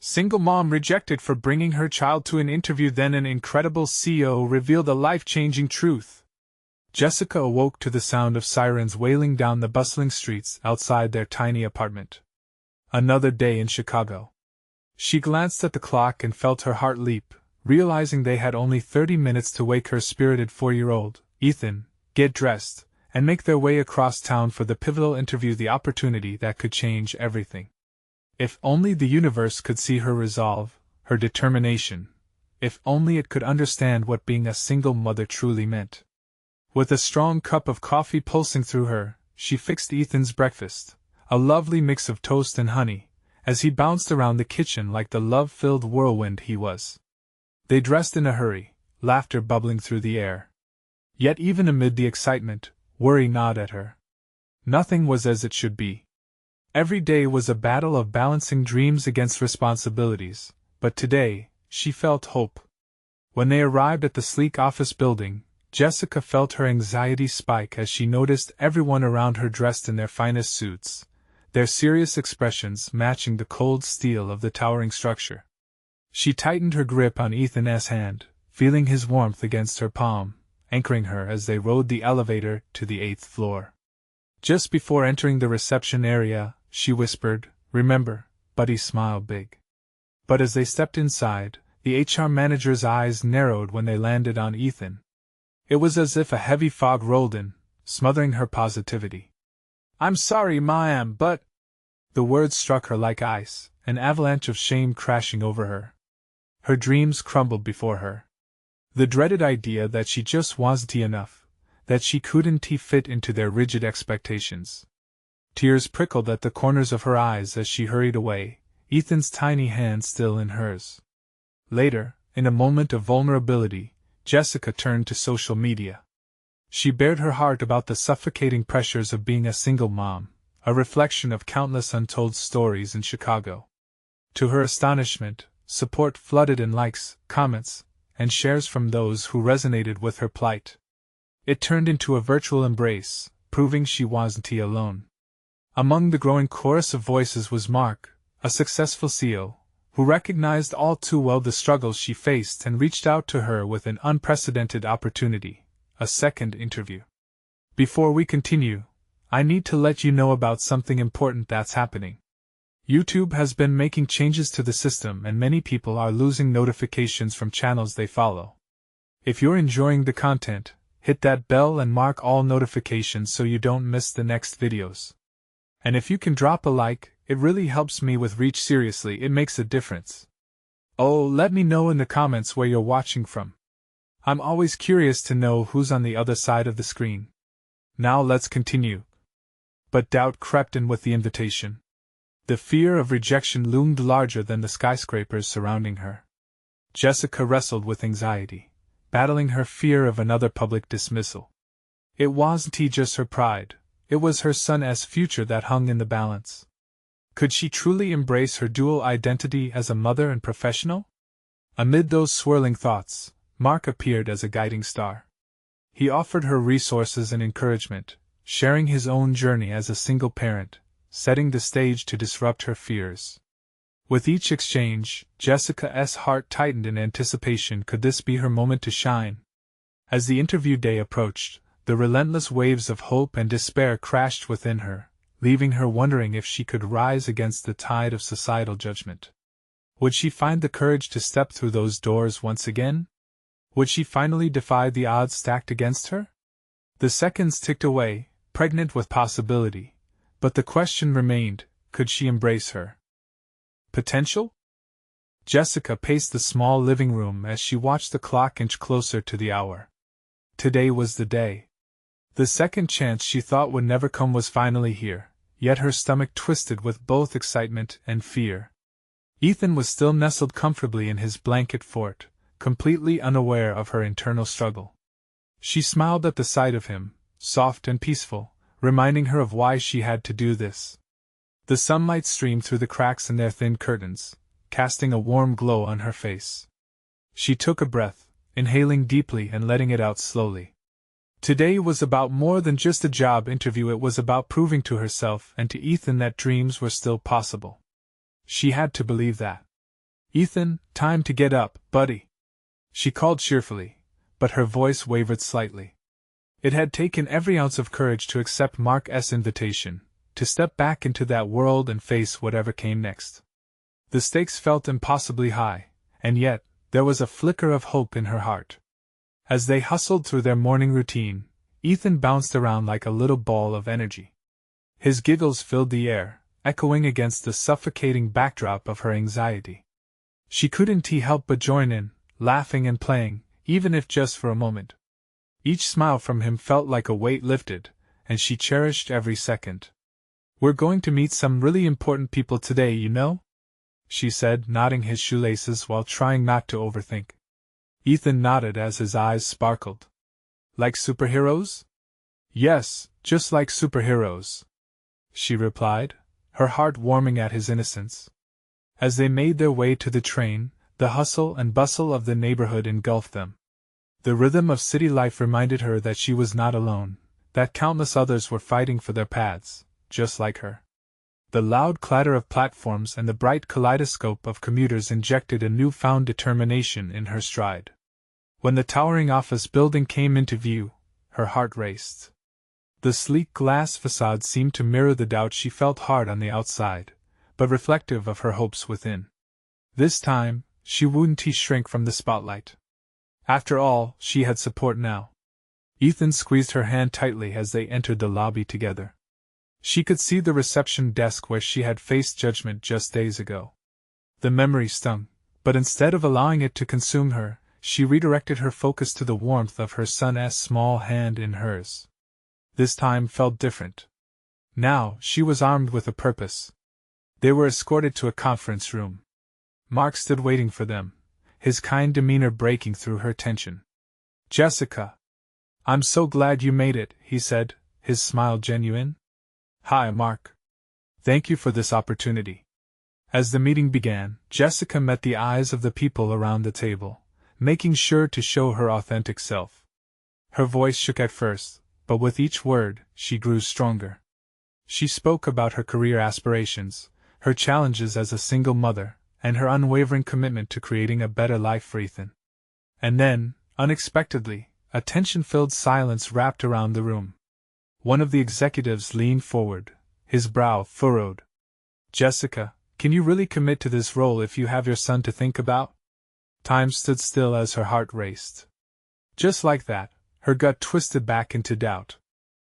Single mom rejected for bringing her child to an interview. Then an incredible CEO revealed a life-changing truth. Jessica awoke to the sound of sirens wailing down the bustling streets outside their tiny apartment. Another day in Chicago. She glanced at the clock and felt her heart leap, realizing they had only 30 minutes to wake her spirited 4-year-old, Ethan, get dressed, and make their way across town for the pivotal interview, the opportunity that could change everything. If only the universe could see her resolve, her determination. If only it could understand what being a single mother truly meant. With a strong cup of coffee pulsing through her, she fixed Ethan's breakfast, a lovely mix of toast and honey, as he bounced around the kitchen like the love-filled whirlwind he was. They dressed in a hurry, laughter bubbling through the air. Yet even amid the excitement, worry gnawed at her. Nothing was as it should be. Every day was a battle of balancing dreams against responsibilities, but today, she felt hope. When they arrived at the sleek office building, Jessica felt her anxiety spike as she noticed everyone around her dressed in their finest suits, their serious expressions matching the cold steel of the towering structure. She tightened her grip on Ethan's hand, feeling his warmth against her palm, anchoring her as they rode the elevator to the 8th floor. Just before entering the reception area, she whispered, "Remember," but he smiled big. But as they stepped inside, the HR manager's eyes narrowed when they landed on Ethan. It was as if a heavy fog rolled in, smothering her positivity. "I'm sorry, ma'am, but—" The words struck her like ice, an avalanche of shame crashing over her. Her dreams crumbled before her. The dreaded idea that she just wasn't enough, that she couldn't fit into their rigid expectations. Tears prickled at the corners of her eyes as she hurried away, Ethan's tiny hand still in hers. Later, in a moment of vulnerability, Jessica turned to social media. She bared her heart about the suffocating pressures of being a single mom, a reflection of countless untold stories in Chicago. To her astonishment, support flooded in likes, comments, and shares from those who resonated with her plight. It turned into a virtual embrace, proving she wasn't alone. Among the growing chorus of voices was Mark, a successful CEO, who recognized all too well the struggles she faced and reached out to her with an unprecedented opportunity, a second interview. Before we continue, I need to let you know about something important that's happening. YouTube has been making changes to the system and many people are losing notifications from channels they follow. If you're enjoying the content, hit that bell and mark all notifications so you don't miss the next videos. And if you can drop a like, it really helps me with reach. Seriously, it makes a difference. Oh, let me know in the comments where you're watching from. I'm always curious to know who's on the other side of the screen. Now let's continue. But doubt crept in with the invitation. The fear of rejection loomed larger than the skyscrapers surrounding her. Jessica wrestled with anxiety, battling her fear of another public dismissal. It wasn't just her pride. It was her son's future that hung in the balance. Could she truly embrace her dual identity as a mother and professional? Amid those swirling thoughts, Mark appeared as a guiding star. He offered her resources and encouragement, sharing his own journey as a single parent, setting the stage to disrupt her fears. With each exchange, Jessica's heart tightened in anticipation. Could this be her moment to shine? As the interview day approached, the relentless waves of hope and despair crashed within her, leaving her wondering if she could rise against the tide of societal judgment. Would she find the courage to step through those doors once again? Would she finally defy the odds stacked against her? The seconds ticked away, pregnant with possibility, but the question remained, could she embrace her potential? Jessica paced the small living room as she watched the clock inch closer to the hour. Today was the day. The second chance she thought would never come was finally here, yet her stomach twisted with both excitement and fear. Ethan was still nestled comfortably in his blanket fort, completely unaware of her internal struggle. She smiled at the sight of him, soft and peaceful, reminding her of why she had to do this. The sunlight streamed through the cracks in their thin curtains, casting a warm glow on her face. She took a breath, inhaling deeply and letting it out slowly. Today was about more than just a job interview. It was about proving to herself and to Ethan that dreams were still possible. She had to believe that. "Ethan, time to get up, buddy," she called cheerfully, but her voice wavered slightly. It had taken every ounce of courage to accept Mark's invitation, to step back into that world and face whatever came next. The stakes felt impossibly high, and yet, there was a flicker of hope in her heart. As they hustled through their morning routine, Ethan bounced around like a little ball of energy. His giggles filled the air, echoing against the suffocating backdrop of her anxiety. She couldn't help but join in, laughing and playing, even if just for a moment. Each smile from him felt like a weight lifted, and she cherished every second. "We're going to meet some really important people today, you know?" she said, knotting his shoelaces while trying not to overthink. Ethan nodded as his eyes sparkled. "Like superheroes?" "Yes, just like superheroes," she replied, her heart warming at his innocence. As they made their way to the train, the hustle and bustle of the neighborhood engulfed them. The rhythm of city life reminded her that she was not alone, that countless others were fighting for their paths, just like her. The loud clatter of platforms and the bright kaleidoscope of commuters injected a newfound determination in her stride. When the towering office building came into view, her heart raced. The sleek glass facade seemed to mirror the doubt she felt hard on the outside, but reflective of her hopes within. This time, she wouldn't shrink from the spotlight. After all, she had support now. Ethan squeezed her hand tightly as they entered the lobby together. She could see the reception desk where she had faced judgment just days ago. The memory stung, but instead of allowing it to consume her, she redirected her focus to the warmth of her son's small hand in hers. This time felt different. Now, she was armed with a purpose. They were escorted to a conference room. Mark stood waiting for them, his kind demeanor breaking through her tension. "Jessica, I'm so glad you made it," he said, his smile genuine. "Hi, Mark. Thank you for this opportunity." As the meeting began, Jessica met the eyes of the people around the table, making sure to show her authentic self. Her voice shook at first, but with each word, she grew stronger. She spoke about her career aspirations, her challenges as a single mother, and her unwavering commitment to creating a better life for Ethan. And then, unexpectedly, a tension-filled silence wrapped around the room. One of the executives leaned forward, his brow furrowed. "Jessica, can you really commit to this role if you have your son to think about?" Time stood still as her heart raced. Just like that, her gut twisted back into doubt.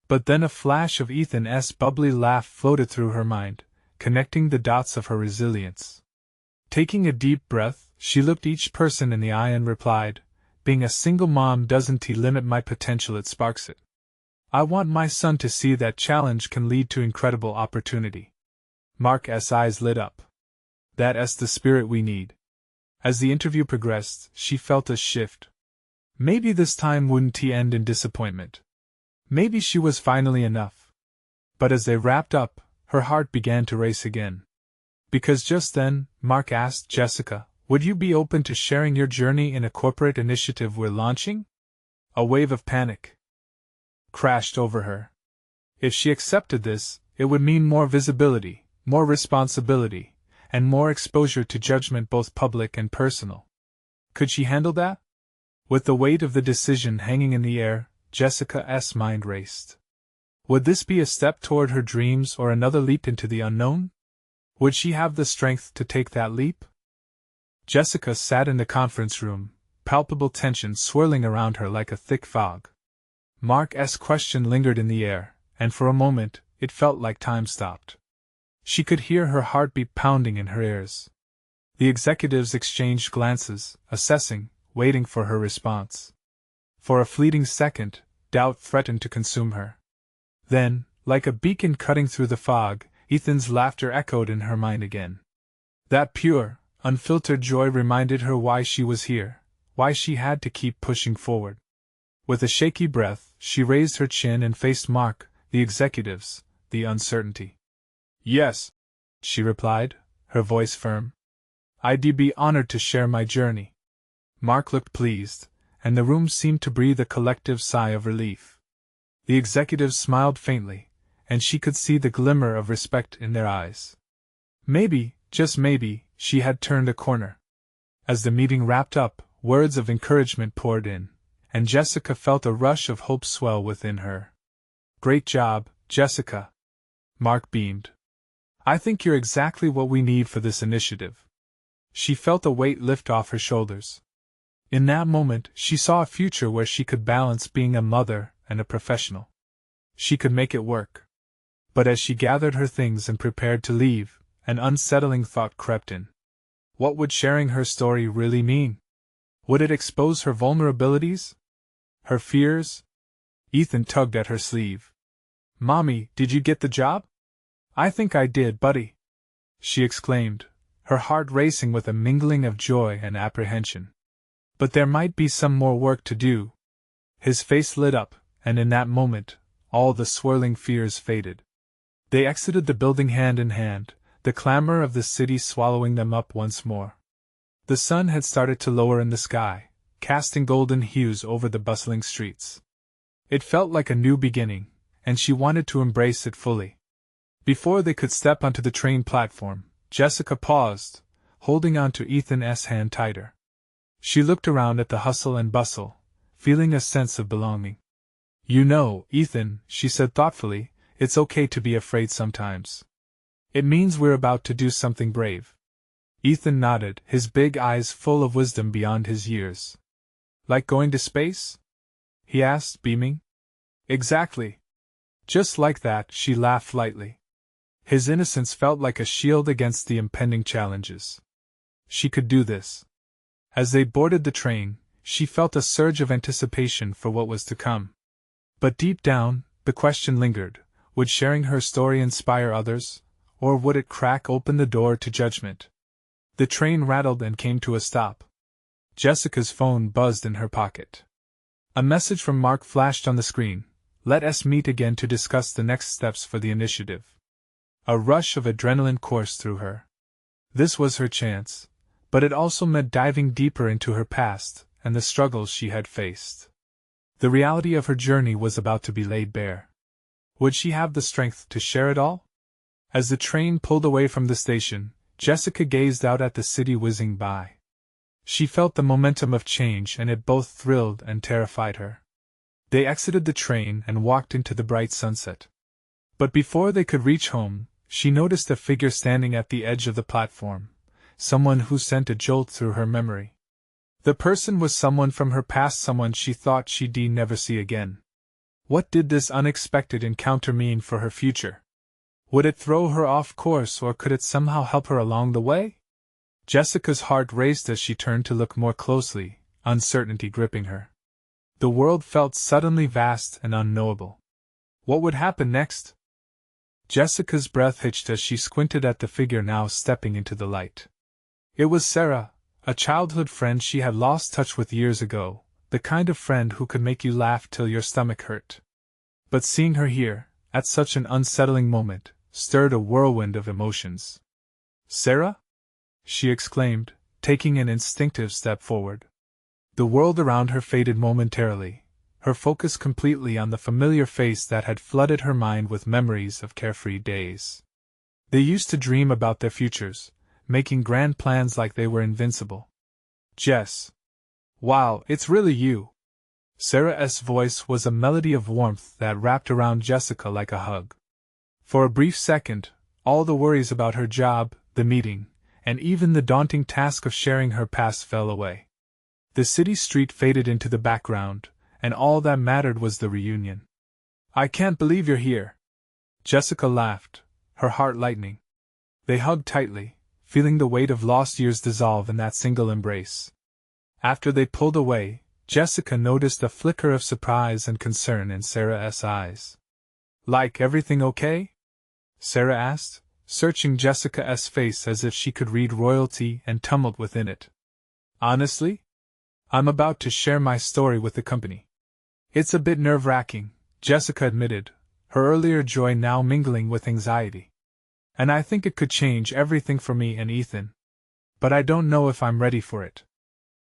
But then a flash of Ethan's bubbly laugh floated through her mind, connecting the dots of her resilience. Taking a deep breath, she looked each person in the eye and replied, "Being a single mom doesn't limit my potential, it sparks it. I want my son to see that challenge can lead to incredible opportunity." Mark's eyes lit up. "That's the spirit we need." As the interview progressed, she felt a shift. Maybe this time wouldn't end in disappointment. Maybe she was finally enough. But as they wrapped up, her heart began to race again. Because just then, Mark asked Jessica, "Would you be open to sharing your journey in a corporate initiative we're launching?" A wave of panic crashed over her. If she accepted this, it would mean more visibility, more responsibility, and more exposure to judgment, both public and personal. Could she handle that? With the weight of the decision hanging in the air, Jessica's mind raced. Would this be a step toward her dreams or another leap into the unknown? Would she have the strength to take that leap? Jessica sat in the conference room, palpable tension swirling around her like a thick fog. Mark's question lingered in the air, and for a moment, it felt like time stopped. She could hear her heartbeat pounding in her ears. The executives exchanged glances, assessing, waiting for her response. For a fleeting second, doubt threatened to consume her. Then, like a beacon cutting through the fog, Ethan's laughter echoed in her mind again. That pure, unfiltered joy reminded her why she was here, why she had to keep pushing forward. With a shaky breath, she raised her chin and faced Mark, the executives, the uncertainty. "Yes," she replied, her voice firm. "I'd be honored to share my journey." Mark looked pleased, and the room seemed to breathe a collective sigh of relief. The executives smiled faintly, and she could see the glimmer of respect in their eyes. Maybe, just maybe, she had turned a corner. As the meeting wrapped up, words of encouragement poured in, and Jessica felt a rush of hope swell within her. "Great job, Jessica." Mark beamed. "I think you're exactly what we need for this initiative." She felt a weight lift off her shoulders. In that moment, she saw a future where she could balance being a mother and a professional. She could make it work. But as she gathered her things and prepared to leave, an unsettling thought crept in. What would sharing her story really mean? Would it expose her vulnerabilities? Her fears? Ethan tugged at her sleeve. "Mommy, did you get the job?" "I think I did, buddy," she exclaimed, her heart racing with a mingling of joy and apprehension. "But there might be some more work to do." His face lit up, and in that moment, all the swirling fears faded. They exited the building hand in hand, the clamor of the city swallowing them up once more. The sun had started to lower in the sky, casting golden hues over the bustling streets. It felt like a new beginning, and she wanted to embrace it fully. Before they could step onto the train platform, Jessica paused, holding on to Ethan's hand tighter. She looked around at the hustle and bustle, feeling a sense of belonging. "You know, Ethan," she said thoughtfully, "it's okay to be afraid sometimes. It means we're about to do something brave." Ethan nodded, his big eyes full of wisdom beyond his years. "Like going to space?" he asked, beaming. "Exactly. Just like that," she laughed lightly. His innocence felt like a shield against the impending challenges. She could do this. As they boarded the train, she felt a surge of anticipation for what was to come. But deep down, the question lingered, would sharing her story inspire others, or would it crack open the door to judgment? The train rattled and came to a stop. Jessica's phone buzzed in her pocket. A message from Mark flashed on the screen. "Let us meet again to discuss the next steps for the initiative." A rush of adrenaline coursed through her. This was her chance, but it also meant diving deeper into her past and the struggles she had faced. The reality of her journey was about to be laid bare. Would she have the strength to share it all? As the train pulled away from the station, Jessica gazed out at the city whizzing by. She felt the momentum of change, and it both thrilled and terrified her. They exited the train and walked into the bright sunset. But before they could reach home, she noticed a figure standing at the edge of the platform, someone who sent a jolt through her memory. The person was someone from her past, someone she thought she'd never see again. What did this unexpected encounter mean for her future? Would it throw her off course, or could it somehow help her along the way? Jessica's heart raced as she turned to look more closely, uncertainty gripping her. The world felt suddenly vast and unknowable. What would happen next? Jessica's breath hitched as she squinted at the figure now stepping into the light. It was Sarah, a childhood friend she had lost touch with years ago, the kind of friend who could make you laugh till your stomach hurt. But seeing her here, at such an unsettling moment, stirred a whirlwind of emotions. "Sarah?" she exclaimed, taking an instinctive step forward. The world around her faded momentarily, her focus completely on the familiar face that had flooded her mind with memories of carefree days. They used to dream about their futures, making grand plans like they were invincible. "Jess. Wow, it's really you." Sarah's voice was a melody of warmth that wrapped around Jessica like a hug. For a brief second, all the worries about her job, the meeting, and even the daunting task of sharing her past fell away. The city street faded into the background, and all that mattered was the reunion. "I can't believe you're here." Jessica laughed, her heart lightening. They hugged tightly, feeling the weight of lost years dissolve in that single embrace. After they pulled away, Jessica noticed a flicker of surprise and concern in Sarah's eyes. "Like everything okay?" Sarah asked, searching Jessica's face as if she could read royalty and tumult within it. "Honestly? I'm about to share my story with the company. It's a bit nerve-wracking," Jessica admitted, her earlier joy now mingling with anxiety. "And I think it could change everything for me and Ethan. But I don't know if I'm ready for it."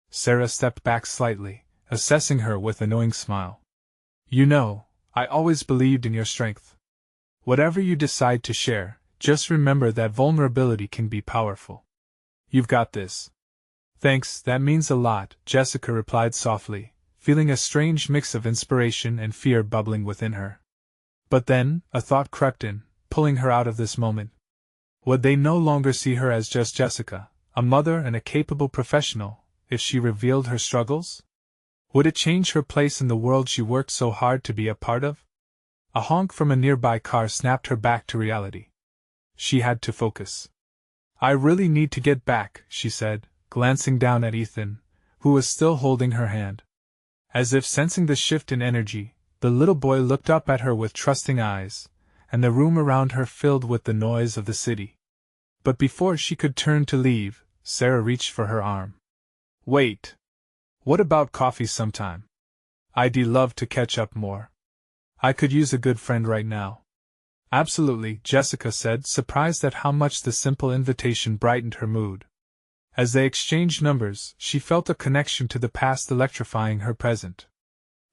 Sarah stepped back slightly, assessing her with a knowing smile. "You know, I always believed in your strength. Whatever you decide to share, just remember that vulnerability can be powerful. You've got this." Thanks, that means a lot, Jessica replied softly, feeling a strange mix of inspiration and fear bubbling within her. But then, a thought crept in, pulling her out of this moment. Would they no longer see her as just Jessica, a mother and a capable professional, if she revealed her struggles? Would it change her place in the world she worked so hard to be a part of? A honk from a nearby car snapped her back to reality. She had to focus. I really need to get back, she said, glancing down at Ethan, who was still holding her hand. As if sensing the shift in energy, the little boy looked up at her with trusting eyes, and the room around her filled with the noise of the city. But before she could turn to leave, Sarah reached for her arm. Wait. What about coffee sometime? I'd love to catch up more. I could use a good friend right now. Absolutely, Jessica said, surprised at how much the simple invitation brightened her mood. As they exchanged numbers, she felt a connection to the past electrifying her present.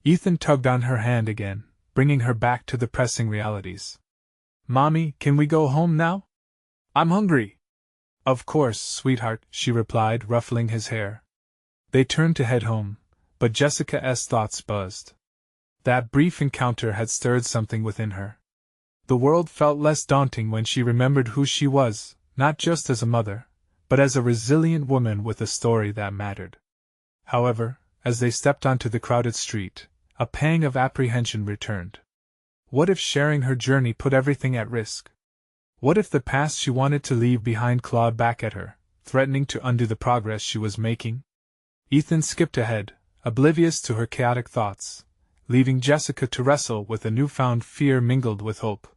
Ethan tugged on her hand again, bringing her back to the pressing realities. Mommy, can we go home now? I'm hungry. Of course, sweetheart, she replied, ruffling his hair. They turned to head home, but Jessica's thoughts buzzed. That brief encounter had stirred something within her. The world felt less daunting when she remembered who she was, not just as a mother, but as a resilient woman with a story that mattered. However, as they stepped onto the crowded street, a pang of apprehension returned. What if sharing her journey put everything at risk? What if the past she wanted to leave behind clawed back at her, threatening to undo the progress she was making? Ethan skipped ahead, oblivious to her chaotic thoughts, leaving Jessica to wrestle with a newfound fear mingled with hope.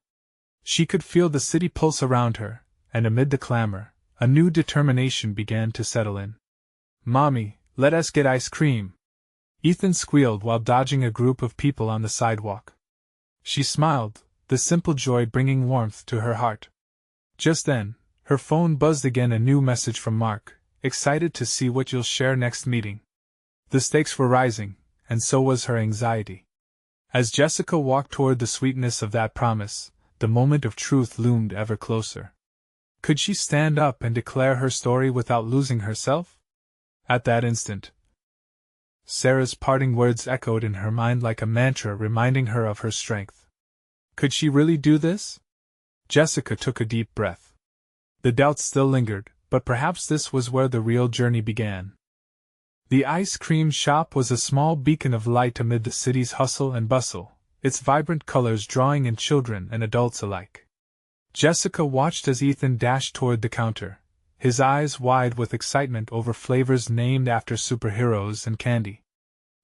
She could feel the city pulse around her, and amid the clamor, a new determination began to settle in. Mommy, let us get ice cream! Ethan squealed while dodging a group of people on the sidewalk. She smiled, the simple joy bringing warmth to her heart. Just then, her phone buzzed again, a new message from Mark, excited to see what you'll share next meeting. The stakes were rising, and so was her anxiety. As Jessica walked toward the sweetness of that promise, the moment of truth loomed ever closer. Could she stand up and declare her story without losing herself? At that instant, Sarah's parting words echoed in her mind like a mantra reminding her of her strength. Could she really do this? Jessica took a deep breath. The doubt still lingered, but perhaps this was where the real journey began. The ice cream shop was a small beacon of light amid the city's hustle and bustle, its vibrant colors drawing in children and adults alike. Jessica watched as Ethan dashed toward the counter, his eyes wide with excitement over flavors named after superheroes and candy.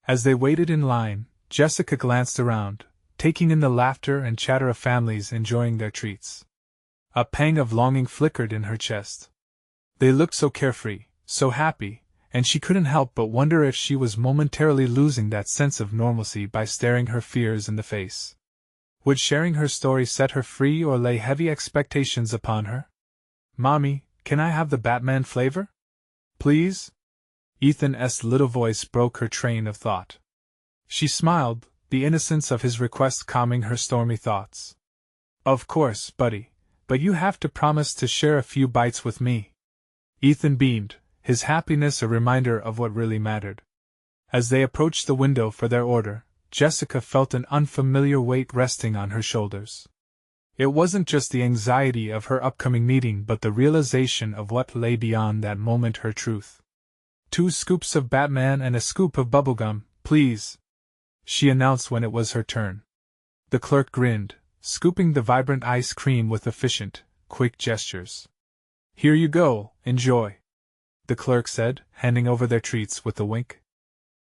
As they waited in line, Jessica glanced around, taking in the laughter and chatter of families enjoying their treats. A pang of longing flickered in her chest. They looked so carefree, so happy, and she couldn't help but wonder if she was momentarily losing that sense of normalcy by staring her fears in the face. Would sharing her story set her free or lay heavy expectations upon her? Mommy, can I have the Batman flavor? Please? Ethan's little voice broke her train of thought. She smiled, the innocence of his request calming her stormy thoughts. Of course, buddy, but you have to promise to share a few bites with me. Ethan beamed, his happiness a reminder of what really mattered. As they approached the window for their order, Jessica felt an unfamiliar weight resting on her shoulders. It wasn't just the anxiety of her upcoming meeting but the realization of what lay beyond that moment, her truth. 2 scoops of Batman and a scoop of bubblegum, please, she announced when it was her turn. The clerk grinned, scooping the vibrant ice cream with efficient, quick gestures. Here you go, enjoy, the clerk said, handing over their treats with a wink.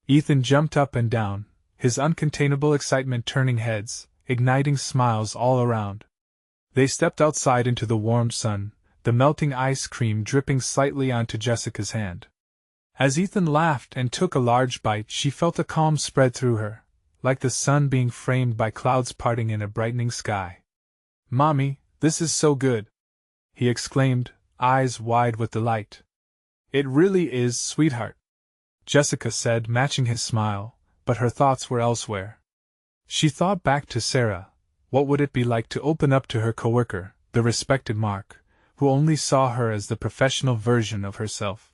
Ethan jumped up and down, his uncontainable excitement turning heads, igniting smiles all around. They stepped outside into the warm sun, the melting ice cream dripping slightly onto Jessica's hand. As Ethan laughed and took a large bite, she felt a calm spread through her, like the sun being framed by clouds parting in a brightening sky. Mommy, this is so good, he exclaimed, eyes wide with delight. It really is, sweetheart, Jessica said, matching his smile, but her thoughts were elsewhere. She thought back to Sarah. What would it be like to open up to her coworker, the respected Mark, who only saw her as the professional version of herself?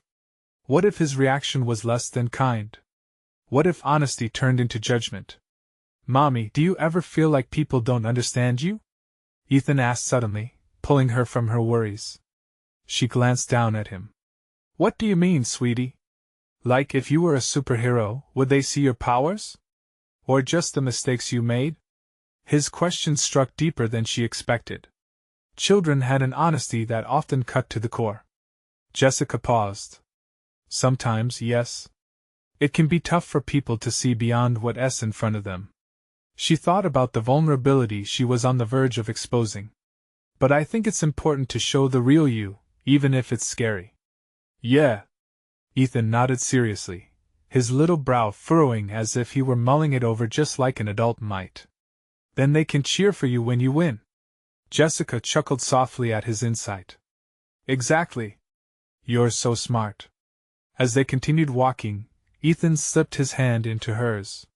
What if his reaction was less than kind? What if honesty turned into judgment? Mommy, do you ever feel like people don't understand you? Ethan asked suddenly, pulling her from her worries. She glanced down at him. What do you mean, sweetie? Like if you were a superhero, would they see your powers? Or just the mistakes you made? His question struck deeper than she expected. Children had an honesty that often cut to the core. Jessica paused. Sometimes, yes. It can be tough for people to see beyond what's in front of them. She thought about the vulnerability she was on the verge of exposing. But I think it's important to show the real you, even if it's scary. Yeah. Ethan nodded seriously, his little brow furrowing as if he were mulling it over just like an adult might. Then they can cheer for you when you win. Jessica chuckled softly at his insight. Exactly. You're so smart. As they continued walking, Ethan slipped his hand into hers.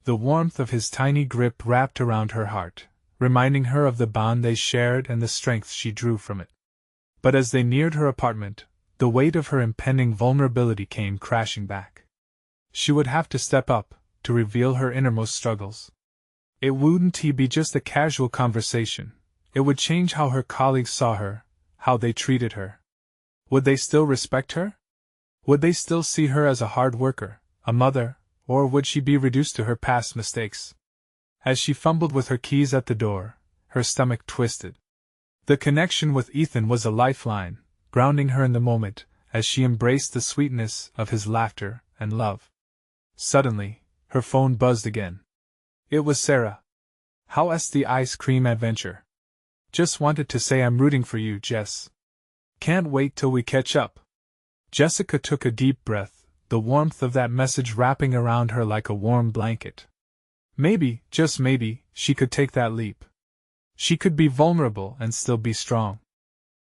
The warmth of his tiny grip wrapped around her heart, reminding her of the bond they shared and the strength she drew from it. But as they neared her apartment, the weight of her impending vulnerability came crashing back. She would have to step up, to reveal her innermost struggles. It wouldn't be just a casual conversation. It would change how her colleagues saw her, how they treated her. Would they still respect her? Would they still see her as a hard worker, a mother, or would she be reduced to her past mistakes? As she fumbled with her keys at the door, her stomach twisted. The connection with Ethan was a lifeline, grounding her in the moment, as she embraced the sweetness of his laughter and love. Suddenly, her phone buzzed again. It was Sarah. How's the ice cream adventure? Just wanted to say I'm rooting for you, Jess. Can't wait till we catch up. Jessica took a deep breath, the warmth of that message wrapping around her like a warm blanket. Maybe, just maybe, she could take that leap. She could be vulnerable and still be strong.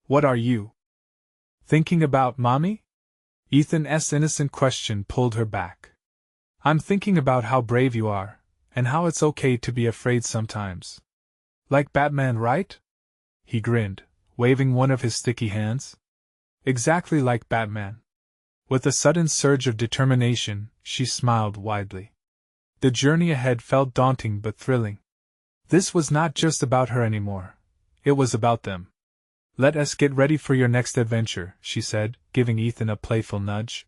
What are you thinking about, Mommy? Ethan's innocent question pulled her back. I'm thinking about how brave you are, and how it's okay to be afraid sometimes. Like Batman, right? He grinned, waving one of his sticky hands. Exactly like Batman. With a sudden surge of determination, she smiled widely. The journey ahead felt daunting but thrilling. This was not just about her anymore. It was about them. Let us get ready for your next adventure, she said, giving Ethan a playful nudge.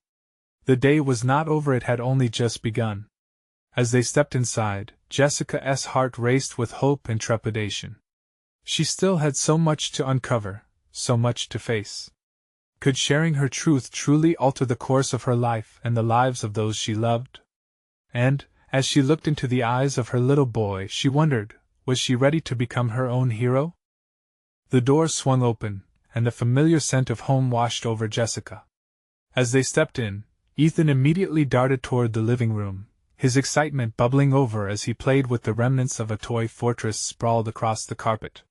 The day was not over, it had only just begun. As they stepped inside, Jessica's heart raced with hope and trepidation. She still had so much to uncover, so much to face. Could sharing her truth truly alter the course of her life and the lives of those she loved? And, as she looked into the eyes of her little boy, she wondered, was she ready to become her own hero? The door swung open, and the familiar scent of home washed over Jessica. As they stepped in, Ethan immediately darted toward the living room, his excitement bubbling over as he played with the remnants of a toy fortress sprawled across the carpet.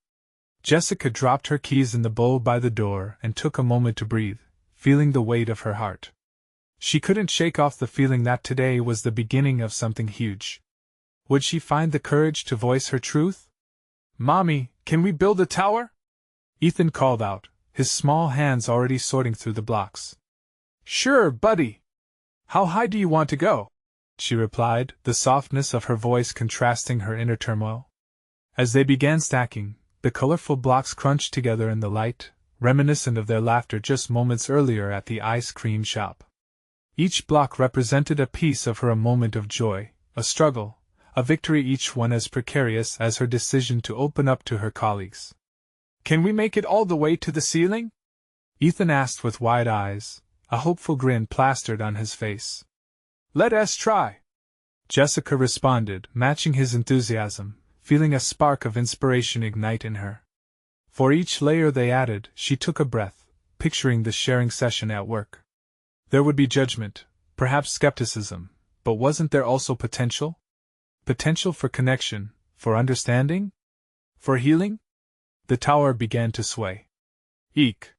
Jessica dropped her keys in the bowl by the door and took a moment to breathe, feeling the weight of her heart. She couldn't shake off the feeling that today was the beginning of something huge. Would she find the courage to voice her truth? Mommy, can we build a tower? Ethan called out, his small hands already sorting through the blocks. Sure, buddy. How high do you want to go? She replied, the softness of her voice contrasting her inner turmoil. As they began stacking, the colorful blocks crunched together in the light, reminiscent of their laughter just moments earlier at the ice cream shop. Each block represented a piece of her, a moment of joy, a struggle, a victory, each one as precarious as her decision to open up to her colleagues. Can we make it all the way to the ceiling? Ethan asked with wide eyes, a hopeful grin plastered on his face. Let us try. Jessica responded, matching his enthusiasm, feeling a spark of inspiration ignite in her. For each layer they added, she took a breath, picturing the sharing session at work. There would be judgment, perhaps skepticism, but wasn't there also potential? Potential for connection, for understanding? For healing? The tower began to sway. Eek!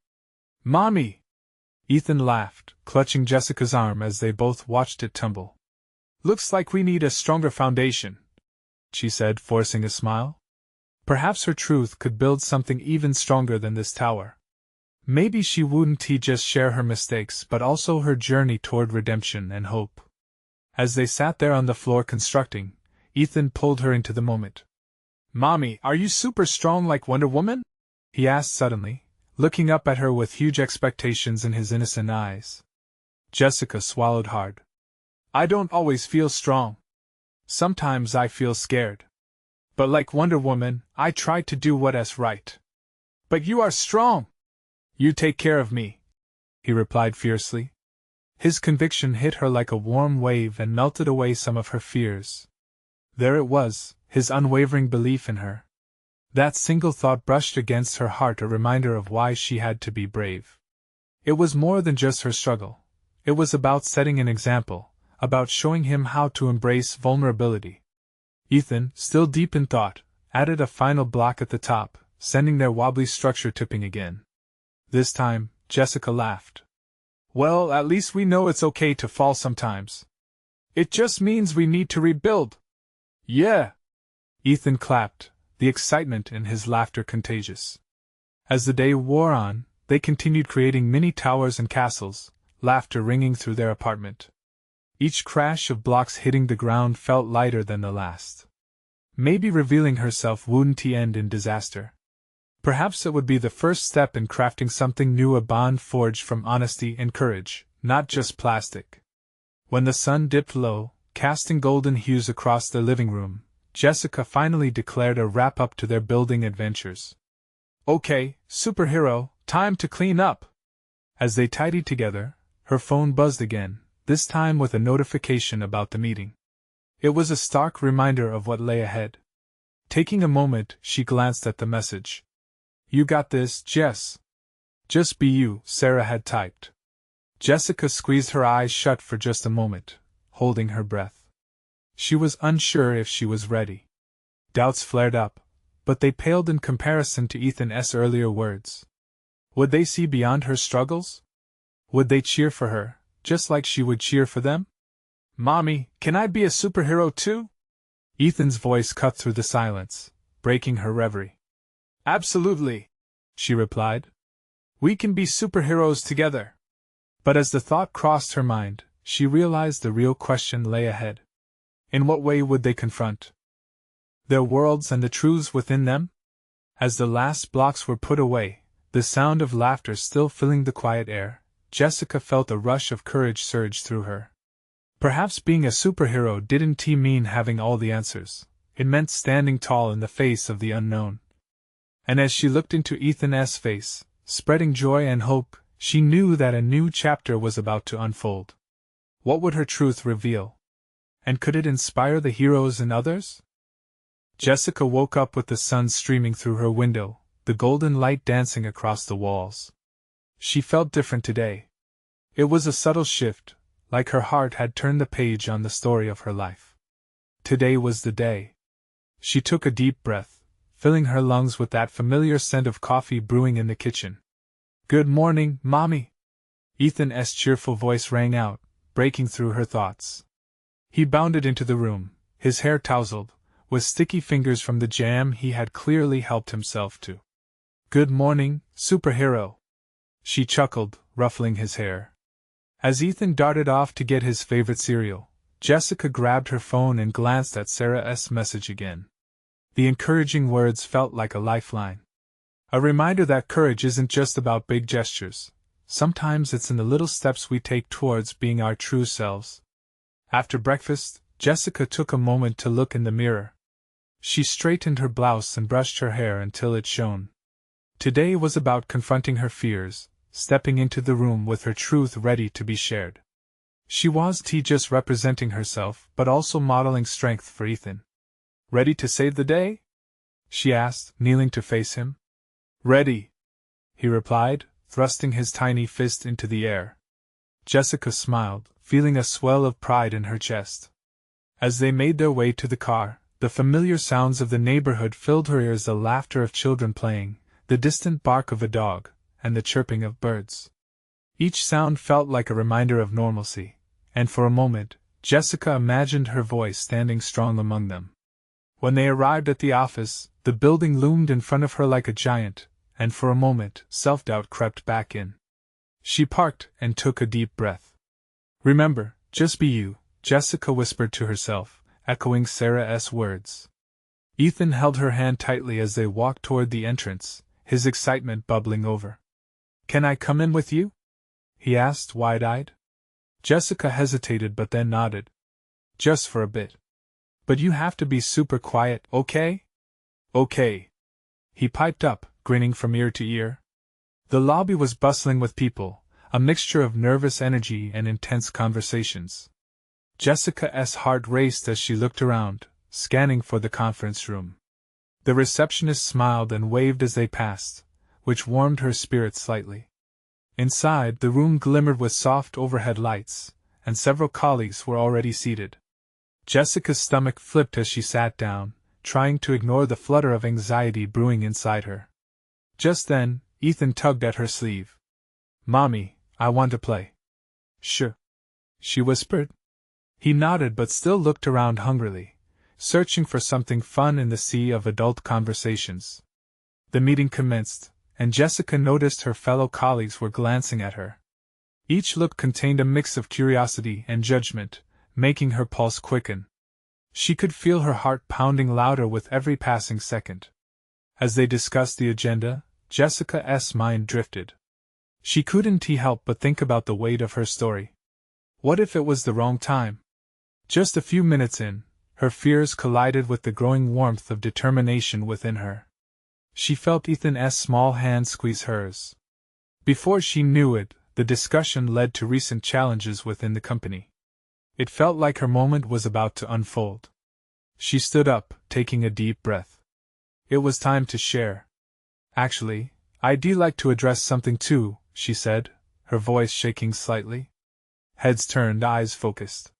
Mommy! Ethan laughed, clutching Jessica's arm as they both watched it tumble. Looks like we need a stronger foundation, she said, forcing a smile. Perhaps her truth could build something even stronger than this tower. Maybe she wouldn't just share her mistakes but also her journey toward redemption and hope. As they sat there on the floor constructing, Ethan pulled her into the moment. "Mommy, are you super strong like Wonder Woman?" he asked suddenly, looking up at her with huge expectations in his innocent eyes. Jessica swallowed hard. "I don't always feel strong. Sometimes I feel scared. But like Wonder Woman, I try to do what's right." "But you are strong! You take care of me," he replied fiercely. His conviction hit her like a warm wave and melted away some of her fears. There it was, his unwavering belief in her. That single thought brushed against her heart, a reminder of why she had to be brave. It was more than just her struggle. It was about setting an example, about showing him how to embrace vulnerability. Ethan, still deep in thought, added a final block at the top, sending their wobbly structure tipping again. This time, Jessica laughed. "Well, at least we know it's okay to fall sometimes. It just means we need to rebuild." "Yeah!" Ethan clapped, the excitement in his laughter contagious. As the day wore on, they continued creating mini towers and castles, laughter ringing through their apartment. Each crash of blocks hitting the ground felt lighter than the last. Maybe revealing herself wouldn't end in disaster. Perhaps it would be the first step in crafting something new, a bond forged from honesty and courage, not just plastic. When the sun dipped low, casting golden hues across the living room, Jessica finally declared a wrap-up to their building adventures. "Okay, superhero, time to clean up." As they tidied together, her phone buzzed again, this time with a notification about the meeting. It was a stark reminder of what lay ahead. Taking a moment, she glanced at the message. "You got this, Jess. Just be you," Sarah had typed. Jessica squeezed her eyes shut for just a moment, holding her breath. She was unsure if she was ready. Doubts flared up, but they paled in comparison to Ethan's earlier words. Would they see beyond her struggles? Would they cheer for her, just like she would cheer for them? "Mommy, can I be a superhero too?" Ethan's voice cut through the silence, breaking her reverie. "Absolutely," she replied. "We can be superheroes together." But as the thought crossed her mind, she realized the real question lay ahead. In what way would they confront their worlds and the truths within them? As the last blocks were put away, the sound of laughter still filling the quiet air, Jessica felt a rush of courage surge through her. Perhaps being a superhero didn't mean having all the answers. It meant standing tall in the face of the unknown. And as she looked into Ethan's face, spreading joy and hope, she knew that a new chapter was about to unfold. What would her truth reveal? And could it inspire the heroes in others? Jessica woke up with the sun streaming through her window, the golden light dancing across the walls. She felt different today. It was a subtle shift, like her heart had turned the page on the story of her life. Today was the day. She took a deep breath, filling her lungs with that familiar scent of coffee brewing in the kitchen. "Good morning, Mommy!" Ethan's cheerful voice rang out, breaking through her thoughts. He bounded into the room, his hair tousled, with sticky fingers from the jam he had clearly helped himself to. "Good morning, superhero!" she chuckled, ruffling his hair. As Ethan darted off to get his favorite cereal, Jessica grabbed her phone and glanced at Sarah's message again. The encouraging words felt like a lifeline. A reminder that courage isn't just about big gestures. Sometimes it's in the little steps we take towards being our true selves. After breakfast, Jessica took a moment to look in the mirror. She straightened her blouse and brushed her hair until it shone. Today was about confronting her fears, stepping into the room with her truth ready to be shared. She wasn't just representing herself, but also modeling strength for Ethan. "Ready to save the day?" she asked, kneeling to face him. "Ready," he replied, thrusting his tiny fist into the air. Jessica smiled, feeling a swell of pride in her chest. As they made their way to the car, the familiar sounds of the neighborhood filled her ears, the laughter of children playing, the distant bark of a dog, and the chirping of birds. Each sound felt like a reminder of normalcy, and for a moment, Jessica imagined her voice standing strong among them. When they arrived at the office, the building loomed in front of her like a giant, and for a moment, self-doubt crept back in. She parked and took a deep breath. "Remember, just be you," Jessica whispered to herself, echoing Sarah's words. Ethan held her hand tightly as they walked toward the entrance, his excitement bubbling over. "Can I come in with you?" he asked, wide-eyed. Jessica hesitated but then nodded. "Just for a bit. But you have to be super quiet, okay?" "Okay," he piped up, grinning from ear to ear. The lobby was bustling with people, a mixture of nervous energy and intense conversations. Jessica's heart raced as she looked around, scanning for the conference room. The receptionist smiled and waved as they passed, which warmed her spirit slightly. Inside, the room glimmered with soft overhead lights, and several colleagues were already seated. Jessica's stomach flipped as she sat down, trying to ignore the flutter of anxiety brewing inside her. Just then, Ethan tugged at her sleeve. "Mommy, I want to play." "Sure," she whispered. He nodded but still looked around hungrily, searching for something fun in the sea of adult conversations. The meeting commenced, and Jessica noticed her fellow colleagues were glancing at her. Each look contained a mix of curiosity and judgment, making her pulse quicken. She could feel her heart pounding louder with every passing second. As they discussed the agenda, Jessica's mind drifted. She couldn't help but think about the weight of her story. What if it was the wrong time? Just a few minutes in, her fears collided with the growing warmth of determination within her. She felt Ethan's small hand squeeze hers. Before she knew it, the discussion led to recent challenges within the company. It felt like her moment was about to unfold. She stood up, taking a deep breath. It was time to share. "Actually, I'd like to address something too," she said, her voice shaking slightly. Heads turned, eyes focused.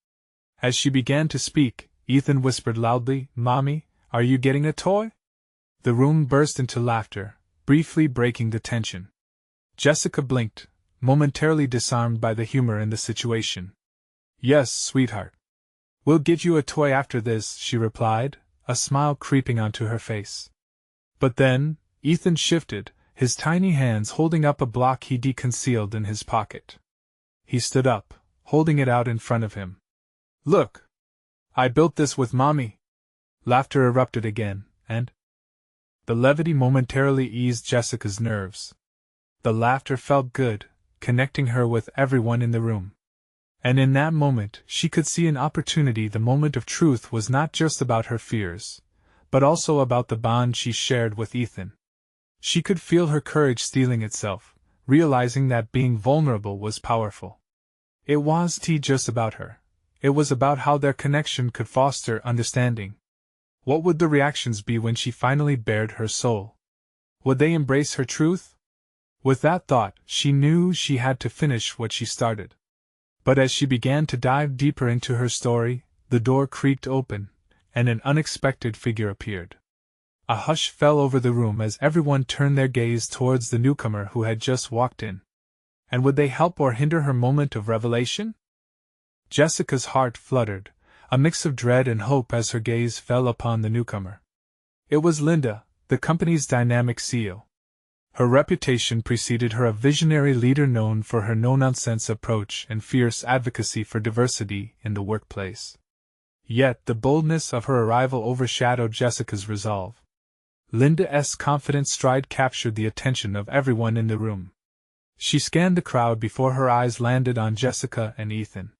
As she began to speak, Ethan whispered loudly, "Mommy, are you getting a toy?" The room burst into laughter, briefly breaking the tension. Jessica blinked, momentarily disarmed by the humor in the situation. "Yes, sweetheart. We'll get you a toy after this," she replied, a smile creeping onto her face. But then, Ethan shifted, his tiny hands holding up a block he concealed in his pocket. He stood up, holding it out in front of him. "Look! I built this with Mommy!" Laughter erupted again, and the levity momentarily eased Jessica's nerves. The laughter felt good, connecting her with everyone in the room. And in that moment, she could see an opportunity. The moment of truth was not just about her fears, but also about the bond she shared with Ethan. She could feel her courage steeling itself, realizing that being vulnerable was powerful. It wasn't just about her. It was about how their connection could foster understanding. What would the reactions be when she finally bared her soul? Would they embrace her truth? With that thought, she knew she had to finish what she started. But as she began to dive deeper into her story, the door creaked open, and an unexpected figure appeared. A hush fell over the room as everyone turned their gaze towards the newcomer who had just walked in. And would they help or hinder her moment of revelation? Jessica's heart fluttered, a mix of dread and hope as her gaze fell upon the newcomer. It was Linda, the company's dynamic CEO. Her reputation preceded her, a visionary leader known for her no-nonsense approach and fierce advocacy for diversity in the workplace. Yet the boldness of her arrival overshadowed Jessica's resolve. Linda's confident stride captured the attention of everyone in the room. She scanned the crowd before her eyes landed on Jessica and Ethan.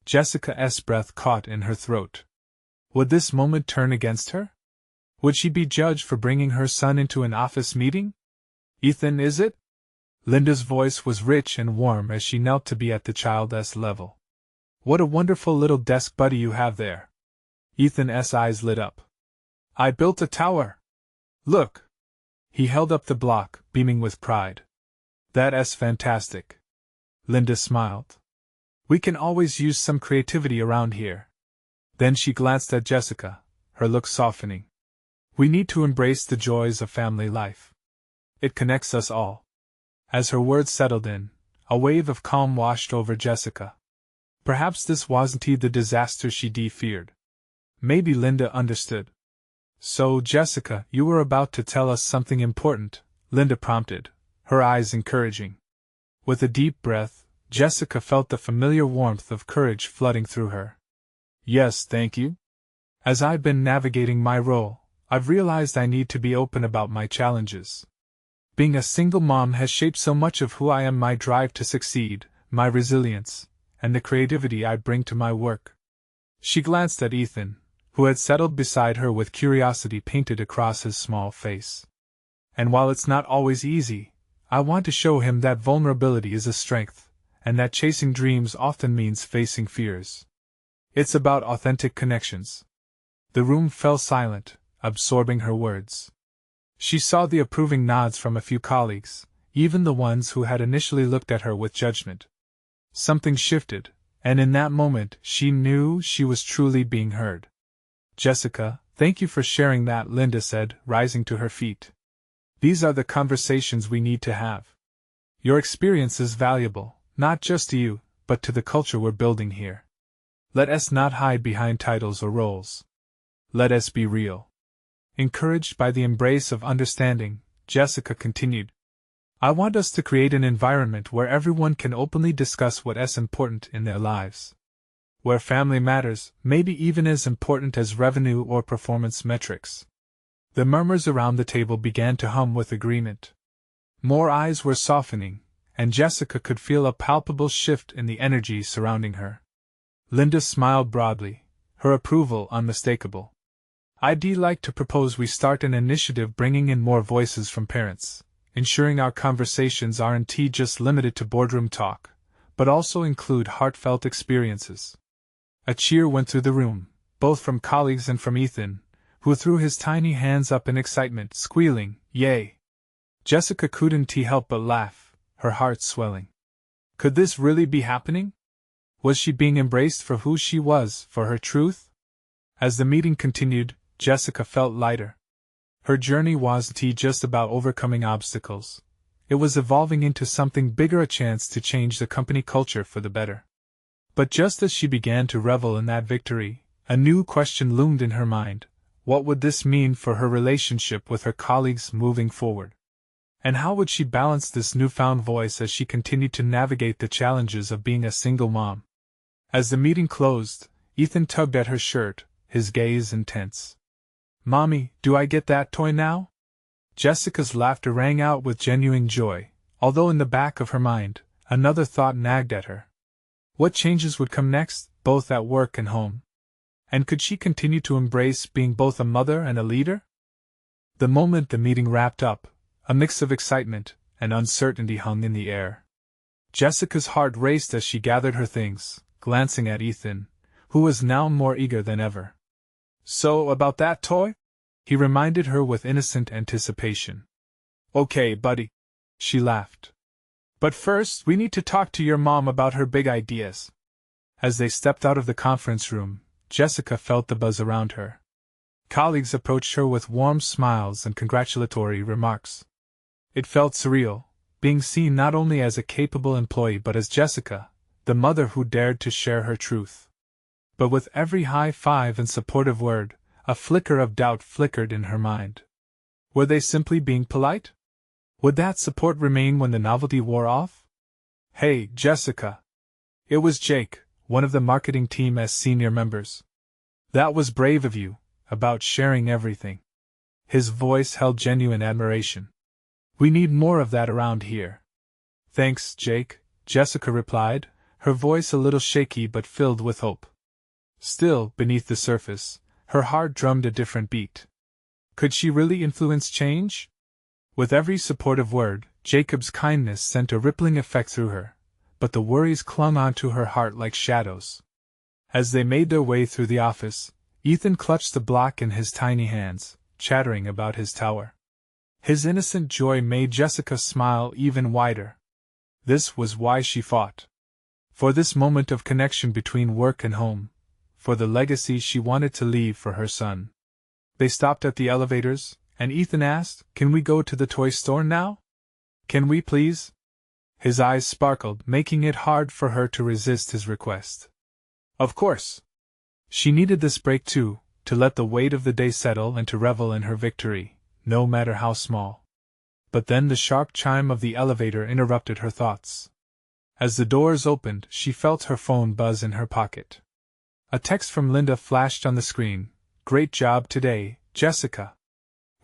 Jessica's breath caught in her throat. Would this moment turn against her? Would she be judged for bringing her son into an office meeting? "Ethan, is it?" Linda's voice was rich and warm as she knelt to be at the child's level. "What a wonderful little desk buddy you have there." Ethan's eyes lit up. "I built a tower. Look!" He held up the block, beaming with pride. "That's fantastic." Linda smiled. "We can always use some creativity around here." Then she glanced at Jessica, her look softening. "We need to embrace the joys of family life. It connects us all." As her words settled in, a wave of calm washed over Jessica. Perhaps this wasn't the disaster she feared. Maybe Linda understood. "So, Jessica, you were about to tell us something important," Linda prompted, her eyes encouraging. With a deep breath, Jessica felt the familiar warmth of courage flooding through her. Yes, thank you. As I've been navigating my role, I've realized I need to be open about my challenges. Being a single mom has shaped so much of who I am, my drive to succeed, my resilience, and the creativity I bring to my work. She glanced at Ethan, who had settled beside her with curiosity painted across his small face. And while it's not always easy, I want to show him that vulnerability is a strength, and that chasing dreams often means facing fears. It's about authentic connections. The room fell silent, absorbing her words. She saw the approving nods from a few colleagues, even the ones who had initially looked at her with judgment. Something shifted, and in that moment she knew she was truly being heard. Jessica, thank you for sharing that, Linda said, rising to her feet. These are the conversations we need to have. Your experience is valuable, not just to you, but to the culture we're building here. Let us not hide behind titles or roles. Let us be real. Encouraged by the embrace of understanding, Jessica continued. I want us to create an environment where everyone can openly discuss what is important in their lives. Where family matters, maybe even as important as revenue or performance metrics. The murmurs around the table began to hum with agreement. More eyes were softening, and Jessica could feel a palpable shift in the energy surrounding her. Linda smiled broadly, her approval unmistakable. I'd like to propose we start an initiative bringing in more voices from parents, ensuring our conversations aren't just limited to boardroom talk, but also include heartfelt experiences. A cheer went through the room, both from colleagues and from Ethan, who threw his tiny hands up in excitement, squealing, "Yay!" Jessica couldn't help but laugh, her heart swelling. Could this really be happening? Was she being embraced for who she was, for her truth? As the meeting continued, Jessica felt lighter. Her journey wasn't just about overcoming obstacles. It was evolving into something bigger, a chance to change the company culture for the better. But just as she began to revel in that victory, a new question loomed in her mind. What would this mean for her relationship with her colleagues moving forward? And how would she balance this newfound voice as she continued to navigate the challenges of being a single mom? As the meeting closed, Ethan tugged at her shirt, his gaze intense. Mommy, do I get that toy now? Jessica's laughter rang out with genuine joy, although in the back of her mind, another thought nagged at her. What changes would come next, both at work and home? And could she continue to embrace being both a mother and a leader? The moment the meeting wrapped up, a mix of excitement and uncertainty hung in the air. Jessica's heart raced as she gathered her things, glancing at Ethan, who was now more eager than ever. So, about that toy? He reminded her with innocent anticipation. Okay, buddy. She laughed. But first, we need to talk to your mom about her big ideas. As they stepped out of the conference room, Jessica felt the buzz around her. Colleagues approached her with warm smiles and congratulatory remarks. It felt surreal, being seen not only as a capable employee but as Jessica, the mother who dared to share her truth. But with every high five and supportive word, a flicker of doubt flickered in her mind. Were they simply being polite? Would that support remain when the novelty wore off? Hey, Jessica. It was Jake, one of the marketing team as senior members. That was brave of you, about sharing everything. His voice held genuine admiration. We need more of that around here. Thanks, Jake, Jessica replied, her voice a little shaky but filled with hope. Still, beneath the surface, her heart drummed a different beat. Could she really influence change? With every supportive word, Jacob's kindness sent a rippling effect through her, but the worries clung onto her heart like shadows. As they made their way through the office, Ethan clutched the block in his tiny hands, chattering about his tower. His innocent joy made Jessica smile even wider. This was why she fought. For this moment of connection between work and home. For the legacy she wanted to leave for her son. They stopped at the elevators, and Ethan asked, "Can we go to the toy store now? Can we please?" His eyes sparkled, making it hard for her to resist his request. Of course. She needed this break too, to let the weight of the day settle and to revel in her victory, no matter how small. but then the sharp chime of the elevator interrupted her thoughts. As the doors opened, she felt her phone buzz in her pocket. A text from Linda flashed on the screen. "Great job today, Jessica.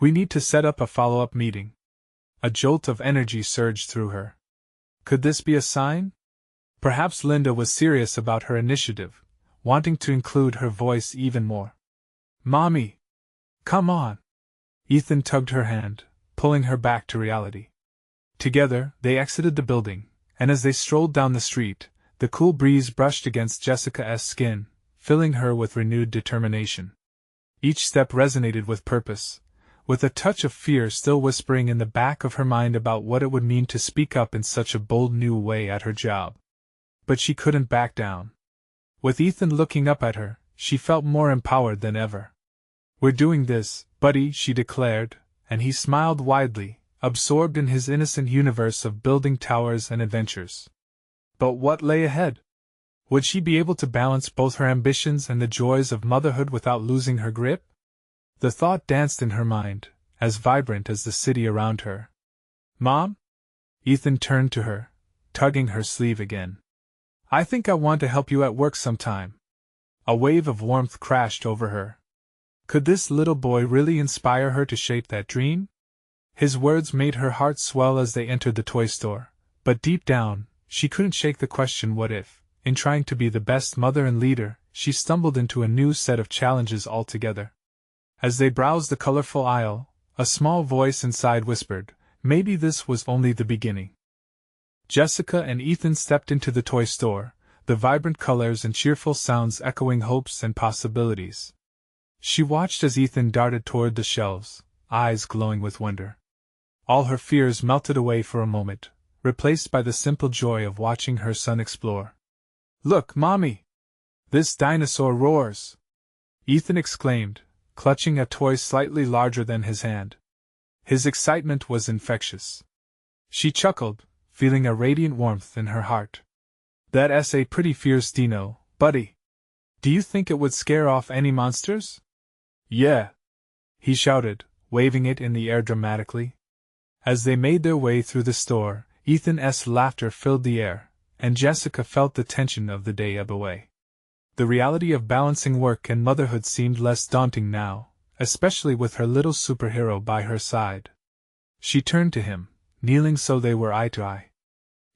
We need to set up a follow-up meeting." A jolt of energy surged through her. Could this be a sign? Perhaps Linda was serious about her initiative, wanting to include her voice even more. "Mommy! Come on!" Ethan tugged her hand, pulling her back to reality. Together, they exited the building, and as they strolled down the street, the cool breeze brushed against Jessica's skin, filling her with renewed determination. Each step resonated with purpose, with a touch of fear still whispering in the back of her mind about what it would mean to speak up in such a bold new way at her job. But she couldn't back down. With Ethan looking up at her, she felt more empowered than ever. "We're doing this, buddy," she declared, and he smiled widely, absorbed in his innocent universe of building towers and adventures. But what lay ahead? Would she be able to balance both her ambitions and the joys of motherhood without losing her grip? The thought danced in her mind, as vibrant as the city around her. "Mom?" Ethan turned to her, tugging her sleeve again. "I think I want to help you at work sometime." A wave of warmth crashed over her. Could this little boy really inspire her to shape that dream? His words made her heart swell as they entered the toy store, but deep down, she couldn't shake the question: what if, in trying to be the best mother and leader, she stumbled into a new set of challenges altogether? As they browsed the colorful aisle, a small voice inside whispered, maybe this was only the beginning. Jessica and Ethan stepped into the toy store, the vibrant colors and cheerful sounds echoing hopes and possibilities. She watched as Ethan darted toward the shelves, eyes glowing with wonder. All her fears melted away for a moment, replaced by the simple joy of watching her son explore. "Look, Mommy! This dinosaur roars!" Ethan exclaimed, clutching a toy slightly larger than his hand. His excitement was infectious. She chuckled, feeling a radiant warmth in her heart. "That's a pretty fierce dino, buddy. Do you think it would scare off any monsters?" "Yeah!" he shouted, waving it in the air dramatically. As they made their way through the store, Ethan's laughter filled the air, and Jessica felt the tension of the day ebb away. The reality of balancing work and motherhood seemed less daunting now, especially with her little superhero by her side. She turned to him, kneeling so they were eye to eye.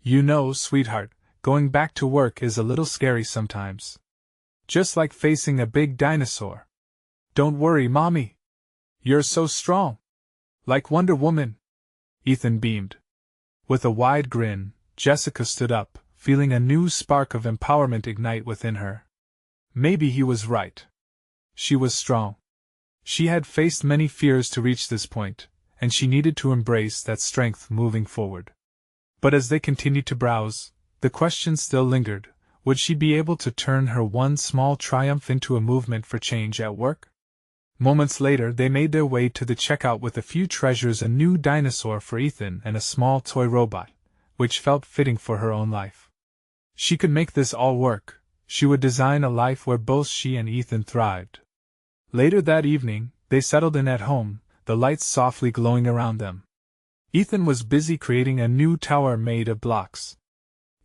"You know, sweetheart, going back to work is a little scary sometimes. Just like facing a big dinosaur. Don't worry, Mommy. You're so strong. Like Wonder Woman." Ethan beamed. With a wide grin, Jessica stood up, feeling a new spark of empowerment ignite within her. Maybe he was right. She was strong. She had faced many fears to reach this point, and she needed to embrace that strength moving forward. But as they continued to browse, the question still lingered: would she be able to turn her one small triumph into a movement for change at work? Moments later, they made their way to the checkout with a few treasures: a new dinosaur for Ethan and a small toy robot, which felt fitting for her own life. She could make this all work. She would design a life where both she and Ethan thrived. Later that evening, they settled in at home, the lights softly glowing around them. Ethan was busy creating a new tower made of blocks.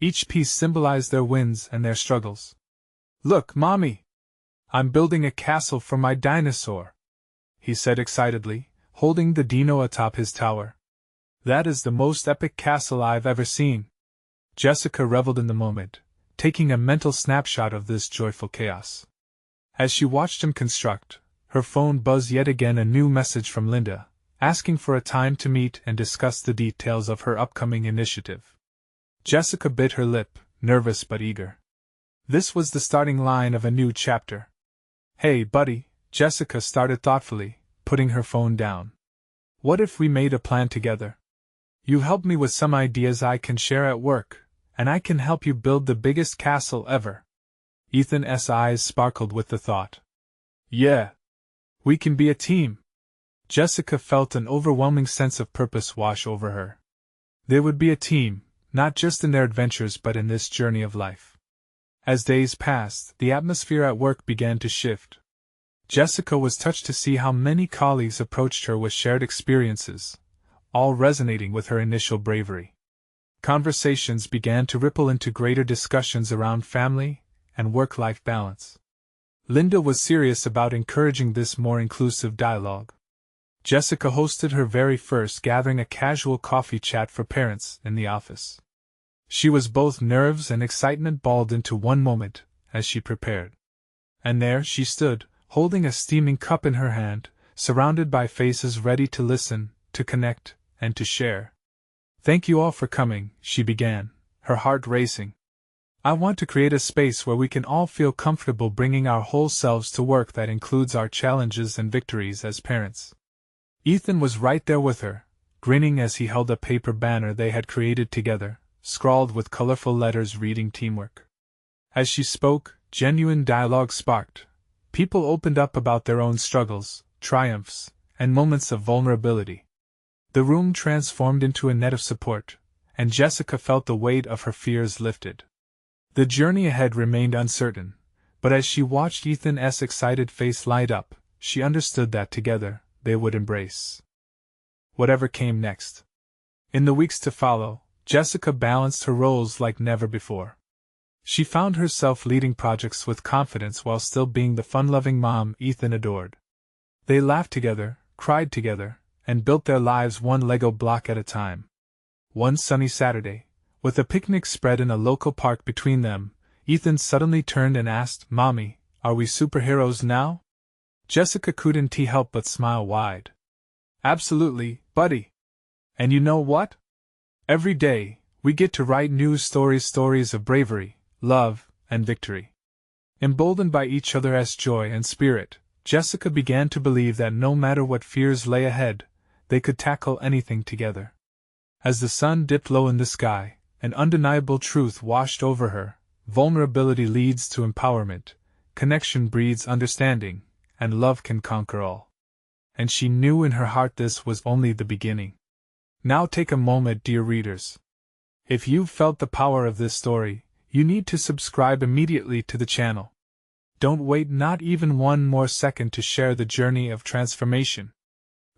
Each piece symbolized their wins and their struggles. "Look, Mommy! I'm building a castle for my dinosaur," he said excitedly, holding the dino atop his tower. "That is the most epic castle I've ever seen." Jessica reveled in the moment, taking a mental snapshot of this joyful chaos. As she watched him construct, her phone buzzed yet again: a new message from Linda, asking for a time to meet and discuss the details of her upcoming initiative. Jessica bit her lip, nervous but eager. This was the starting line of a new chapter. "Hey, buddy," Jessica started thoughtfully, putting her phone down. "What if we made a plan together? You helped me with some ideas I can share at work, and I can help you build the biggest castle ever." Ethan's eyes sparkled with the thought. "Yeah. We can be a team." Jessica felt an overwhelming sense of purpose wash over her. They would be a team, not just in their adventures but in this journey of life. As days passed, the atmosphere at work began to shift. Jessica was touched to see how many colleagues approached her with shared experiences, all resonating with her initial bravery. Conversations began to ripple into greater discussions around family and work-life balance. Linda was serious about encouraging this more inclusive dialogue. Jessica hosted her very first gathering, a casual coffee chat for parents, in the office. She was both nerves and excitement balled into one moment as she prepared. And there she stood, holding a steaming cup in her hand, surrounded by faces ready to listen, to connect, and to share. "Thank you all for coming," she began, her heart racing. "I want to create a space where we can all feel comfortable bringing our whole selves to work that includes our challenges and victories as parents." Ethan was right there with her, grinning as he held a paper banner they had created together, scrawled with colorful letters reading teamwork. As she spoke, genuine dialogue sparked. People opened up about their own struggles, triumphs, and moments of vulnerability. The room transformed into a net of support, and Jessica felt the weight of her fears lifted. The journey ahead remained uncertain, but as she watched Ethan's excited face light up, she understood that together they would embrace whatever came next. In the weeks to follow, Jessica balanced her roles like never before. She found herself leading projects with confidence while still being the fun-loving mom Ethan adored. They laughed together, cried together, and built their lives one Lego block at a time. One sunny Saturday, with a picnic spread in a local park between them, Ethan suddenly turned and asked, "Mommy, are we superheroes now?" Jessica couldn't help but smile wide. "Absolutely, buddy. And you know what? Every day, we get to write new stories of bravery, love, and victory." Emboldened by each other's joy and spirit, Jessica began to believe that no matter what fears lay ahead, they could tackle anything together. As the sun dipped low in the sky, an undeniable truth washed over her: vulnerability leads to empowerment, connection breeds understanding, and love can conquer all. And she knew in her heart this was only the beginning. Now take a moment, dear readers. If you've felt the power of this story, you need to subscribe immediately to the channel. Don't wait not even one more second to share the journey of transformation.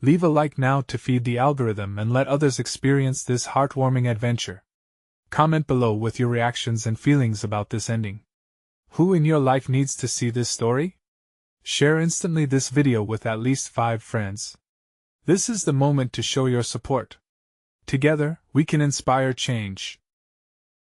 Leave a like now to feed the algorithm and let others experience this heartwarming adventure. Comment below with your reactions and feelings about this ending. Who in your life needs to see this story? Share instantly this video with at least 5 friends. This is the moment to show your support. Together, we can inspire change.